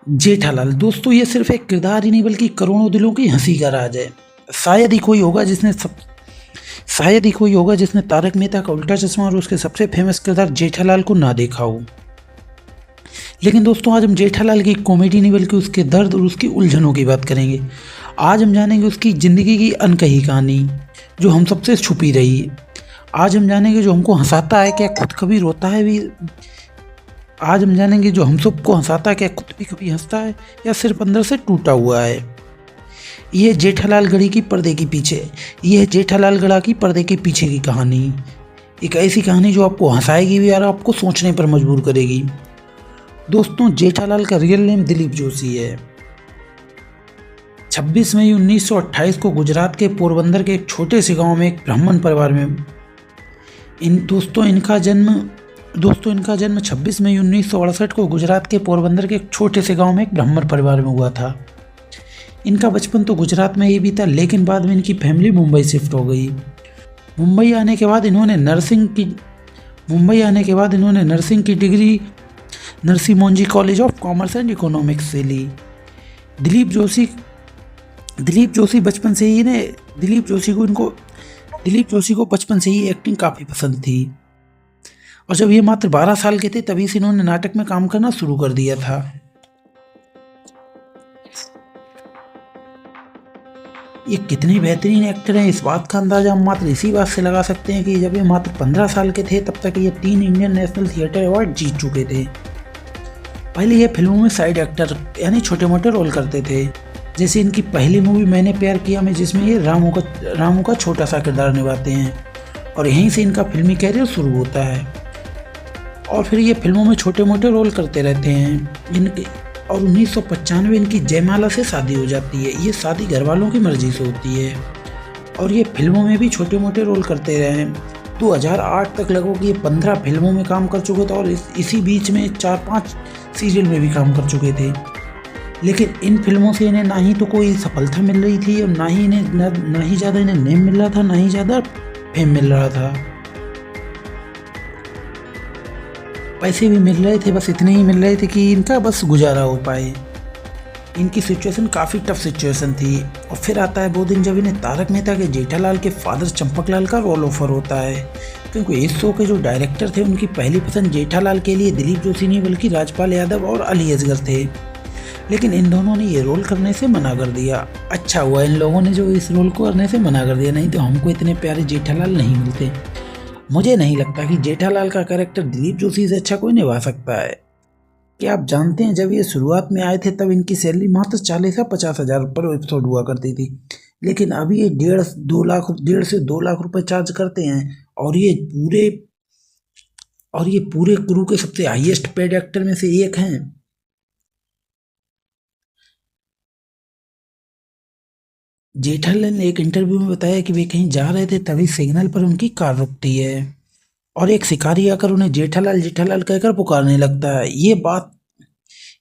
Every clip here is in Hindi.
जेठालाल दोस्तों ये सिर्फ एक किरदार ही नहीं बल्कि करोड़ों दिलों की हंसी का राज है। शायद ही कोई होगा जिसने सब शायद ही कोई होगा जिसने तारक मेहता का उल्टा चश्मा और उसके सबसे फेमस किरदार जेठालाल को ना देखा हो। लेकिन दोस्तों आज हम जेठालाल की कॉमेडी नहीं बल्कि उसके दर्द और उसकी उलझनों की बात करेंगे। आज हम जानेंगे उसकी ज़िंदगी की अनकही कहानी जो हम सबसे छुपी रही। आज हम जानेंगे जो हमको हंसाता है क्या खुद कभी रोता है भी। आज हम जानेंगे जो हम सबको हंसाता है क्या खुद भी कभी हंसता है या सिर्फ अंदर से टूटा हुआ है। ये जेठालाल गढ़ी की पर्दे के पीछे ये जेठालाल गढ़ा की पर्दे के पीछे की कहानी। एक ऐसी कहानी जो आपको हंसाएगी भी और आपको सोचने पर मजबूर करेगी। दोस्तों जेठालाल का रियल नेम दिलीप जोशी है। 26 मई 1928 को गुजरात के पोरबंदर के एक छोटे से गांव में एक ब्राह्मण परिवार में दोस्तों इनका जन्म 26 मई 1968 को गुजरात के पोरबंदर के एक छोटे से गांव में एक ब्राह्मण परिवार में हुआ था। इनका बचपन तो गुजरात में ही बीता, लेकिन बाद में इनकी फैमिली मुंबई शिफ्ट हो गई। मुंबई आने के बाद इन्होंने नर्सिंग की degree Narsi Monjee college of commerce and economics से ली। दिलीप जोशी को बचपन से ही एक्टिंग काफ़ी पसंद थी और जब ये मात्र 12 साल के थे तभी से इन्होंने नाटक में काम करना शुरू कर दिया था। ये कितने बेहतरीन एक्टर हैं इस बात का अंदाजा हम मात्र इसी बात से लगा सकते हैं कि जब ये मात्र 15 साल के थे तब तक ये 3 इंडियन नेशनल थिएटर अवार्ड जीत चुके थे। पहले ये फिल्मों में साइड एक्टर यानी छोटे मोटे रोल करते थे, जैसे इनकी पहली मूवी मैंने प्यार किया में जिसमें ये रामू का छोटा सा किरदार निभाते हैं और यहीं से इनका फिल्मी कैरियर शुरू होता है। और फिर ये फिल्मों में छोटे मोटे रोल करते रहते हैं और 1995 इनकी जयमाला से शादी हो जाती है। ये शादी घर वालों की मर्जी से होती है और ये फिल्मों में भी छोटे मोटे रोल करते रहे हैं। 2008 तक लगभग ये 15 फिल्मों में काम कर चुके थे और इसी बीच में 4-5 सीरियल में भी काम कर चुके थे। लेकिन इन फिल्मों से इन्हें ना ही तो कोई सफलता मिल रही थी और ना ही ज़्यादा इन्हें नेम मिल रहा था, ना ही ज़्यादा फेम मिल रहा था। पैसे भी मिल रहे थे, बस इतने ही मिल रहे थे कि इनका बस गुजारा हो पाए। इनकी सिचुएशन काफ़ी टफ सिचुएशन थी और फिर आता है वो दिन जब इन्हें तारक मेहता के जेठालाल के फादर चंपकलाल का रोल ऑफर होता है, क्योंकि इस शो के जो डायरेक्टर थे उनकी पहली पसंद जेठालाल के लिए दिलीप जोशी नहीं बल्कि राजपाल यादव और अली असगर थे। लेकिन इन दोनों ने ये रोल करने से मना कर दिया। अच्छा हुआ इन लोगों ने जो इस रोल को करने से मना कर दिया, नहीं तो हमको इतने प्यारे जेठालाल नहीं मिलते। मुझे नहीं लगता कि जेठालाल का कैरेक्टर दिलीप जोशी से अच्छा कोई निभा सकता है। क्या आप जानते हैं जब ये शुरुआत में आए थे तब इनकी सैलरी मात्र 40 या 50 हज़ार पर एपिसोड हुआ करती थी, लेकिन अभी ये 1.5 से 2 लाख रुपए चार्ज करते हैं और ये पूरे क्रू के सबसे हाईएस्ट पेड एक्टर में से एक हैं। जेठालाल ने एक इंटरव्यू में बताया कि वे कहीं जा रहे थे तभी सिग्नल पर उनकी कार रुकती है और एक शिकारी आकर उन्हें जेठालाल जेठालाल कहकर पुकारने लगता है।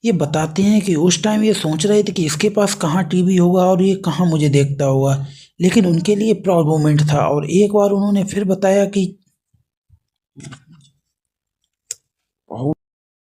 ये बताते हैं कि उस टाइम ये सोच रहे थे कि इसके पास कहाँ टीवी होगा और ये कहाँ मुझे देखता होगा, लेकिन उनके लिए प्राउड मोमेंट था। और एक बार उन्होंने फिर बताया कि